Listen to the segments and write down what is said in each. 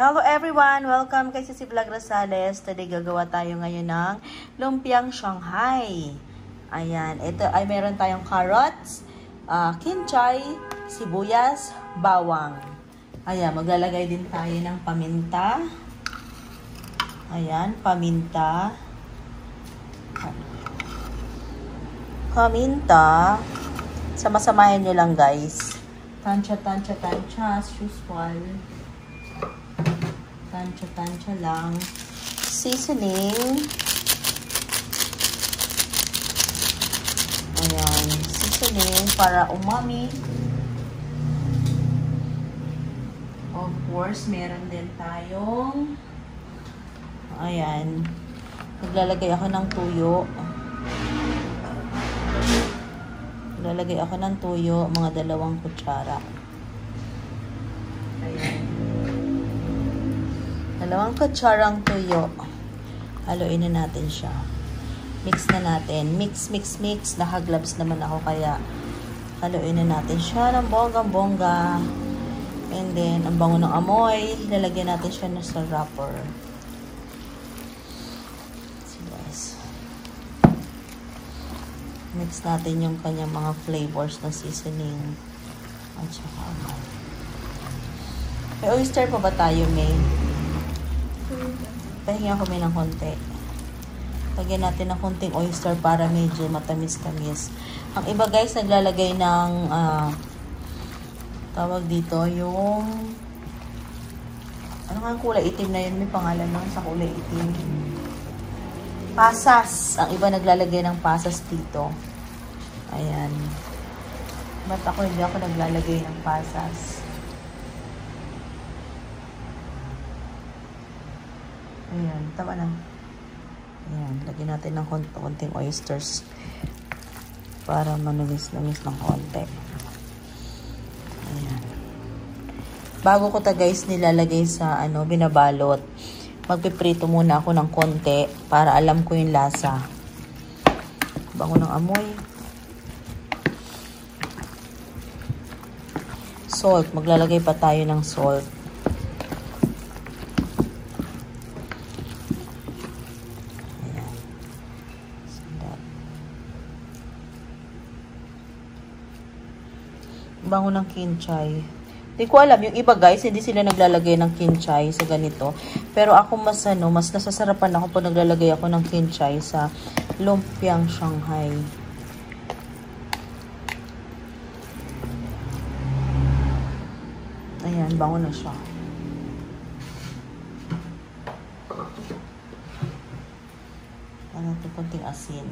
Hello everyone! Welcome kay Sisi Vlog Rosales. Today gagawa tayo ngayon ng lumpiang Shanghai. Ayan, ito ay meron tayong carrots, kinchay, sibuyas, bawang. Ayan, maglalagay din tayo ng paminta. Ayan, paminta. Paminta. Sama-samahin nyo lang guys. Tansya as usual. Tansya lang. Seasoning. Ayan. Seasoning para umami. Of course, meron din tayong ayan. Maglalagay ako ng tuyo. Maglalagay ako ng tuyo, mga 2 kutsara. Ayan. 2 kutsarang tuyo. Haluin na natin siya. Mix na natin. Mix. Naka-gloves naman ako kaya haluin na natin siya ng bonggang-bongga. And then, ang bango ng amoy, lalagyan natin siya sa wrapper. So guys. Mix natin yung kanyang mga flavors ng seasoning. At saka amoy. May oyster pa ba tayo, May? Pahinga ko ng konti. Lagyan natin ng konting oyster para medyo matamis-tamis. Ang iba guys, naglalagay ng tawag dito, yung ano nga kulay itim na yun? May pangalan nun sa kulay itim. Pasas. Ang iba naglalagay ng pasas dito. Ayan. Ba't ako hindi ako naglalagay ng pasas? Ayan, tama na. Ayan, lagyan natin ng konting oysters para manumis-numis ng konti. Ayan. Bago ko ta guys nilalagay sa binabalot, magpiprito muna ako ng konti para alam ko yung lasa. Bango ng amoy. Salt, maglalagay pa tayo ng salt. Bango ng kinchay. Hindi ko alam, yung iba guys, hindi sila naglalagay ng kinchay sa ganito. Pero ako mas nasasarapan ako pag naglalagay ako ng kinchay sa lumpiang Shanghai. Ayan, bango na siya. Ano ito, konting asin.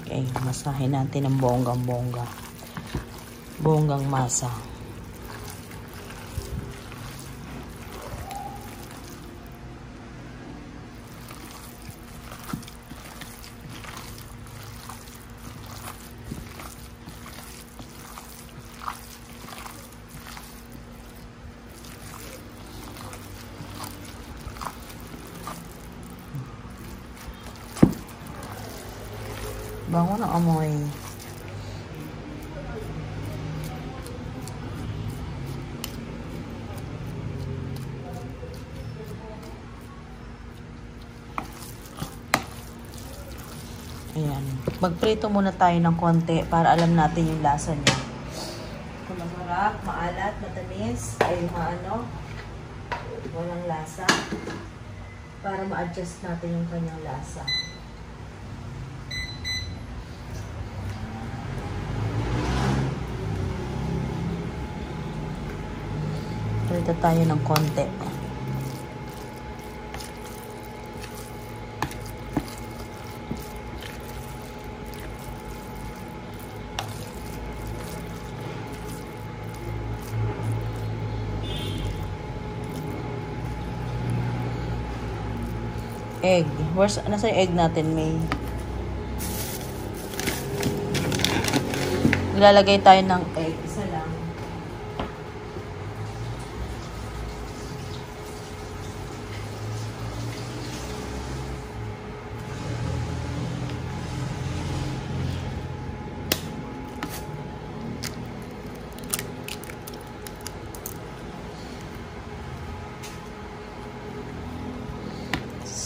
Okay, masahin natin ng bonggang-bongga. Bonggang masa. Bango ng amoy. Ayan. Magprito muna tayo ng konti para alam natin yung lasa niya. Kung masarap, maalat, matamis, ay walang lasa. Para ma-adjust natin yung kanyang lasa. Prito tayo ng konti. Egg. Nasa yung egg natin, May? Ilalagay tayo ng egg. Isa lang.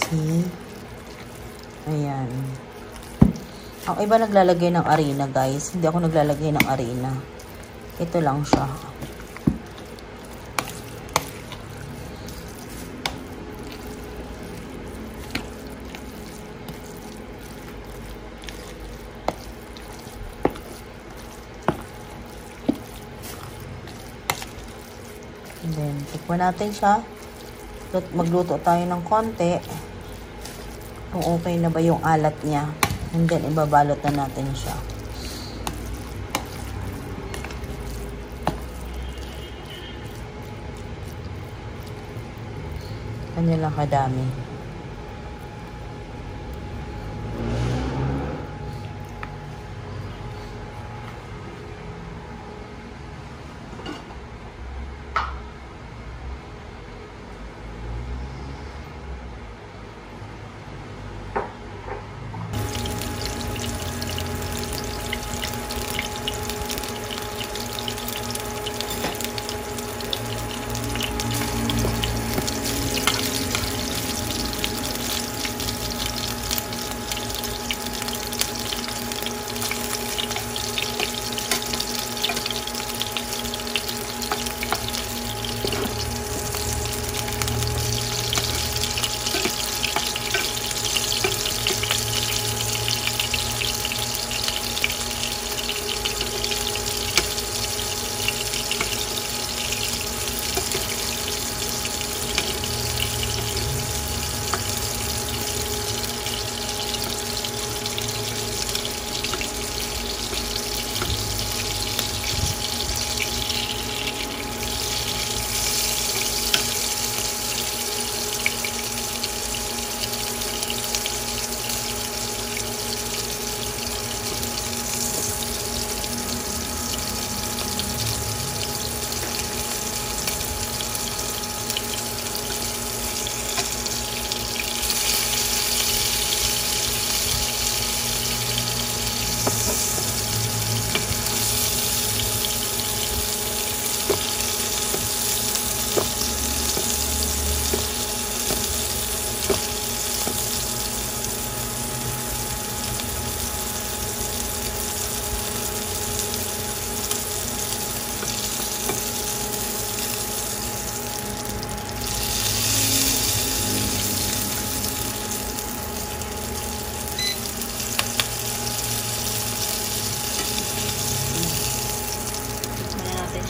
See? Ayan. Ang iba naglalagay ng arena, guys. Hindi ako naglalagay ng arena. Ito lang siya. And then, tikman natin siya. Magluto tayo ng konti. Kung okay na ba yung alat niya. And then, ibabalot na natin siya. Kanya lang kadami.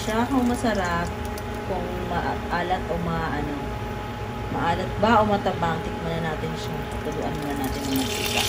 Siya kung masarap, kung maalat o maalat ba o matabang, tikman na natin siya. Tuluan na natin ng mantika.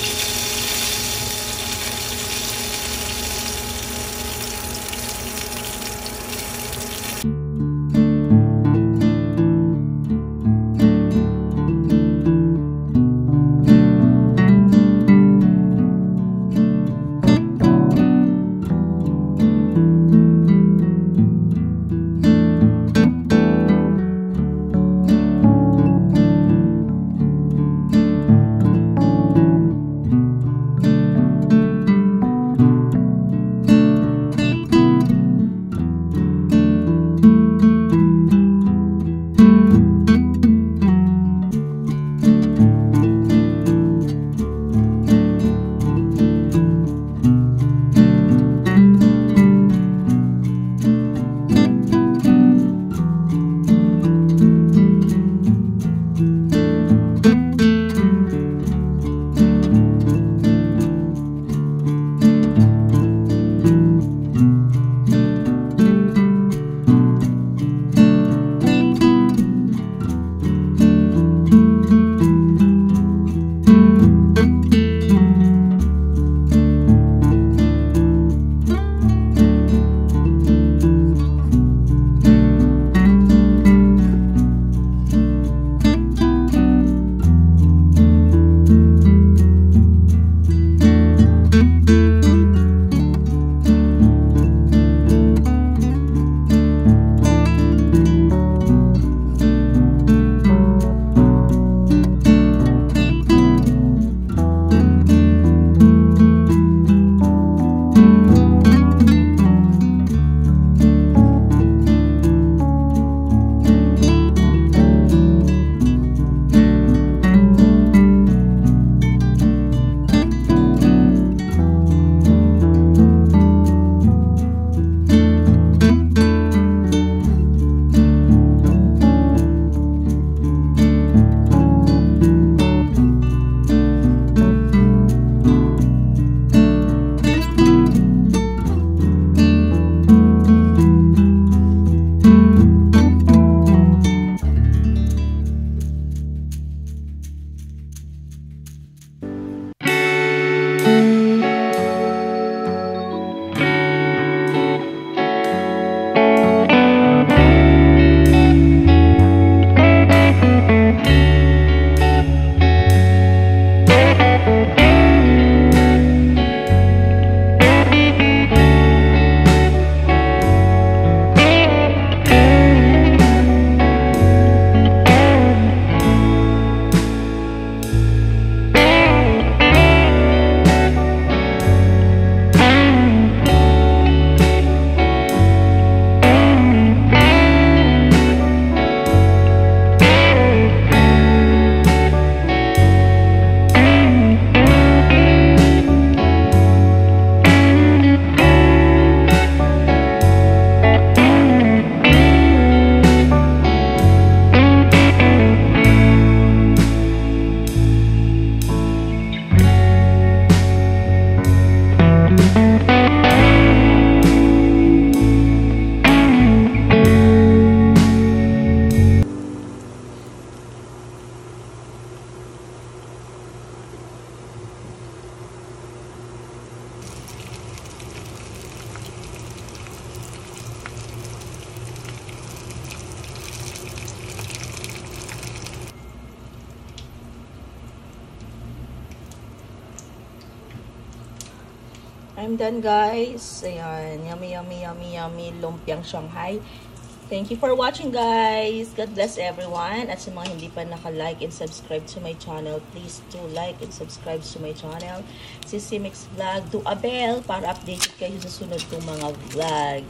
I'm done, guys. Ayan, yummy, yummy, yummy, yummy lumpiang Shanghai. Thank you for watching, guys. God bless everyone. At sa mga hindi pa naka-like and subscribe to my channel, please do like and subscribe to my channel. Sissy Mix Vlog. Do a bell para updated kayo sa sunod kong mga vlog.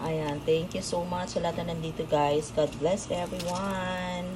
Ayan, thank you so much sa lahat na nandito, guys. God bless everyone.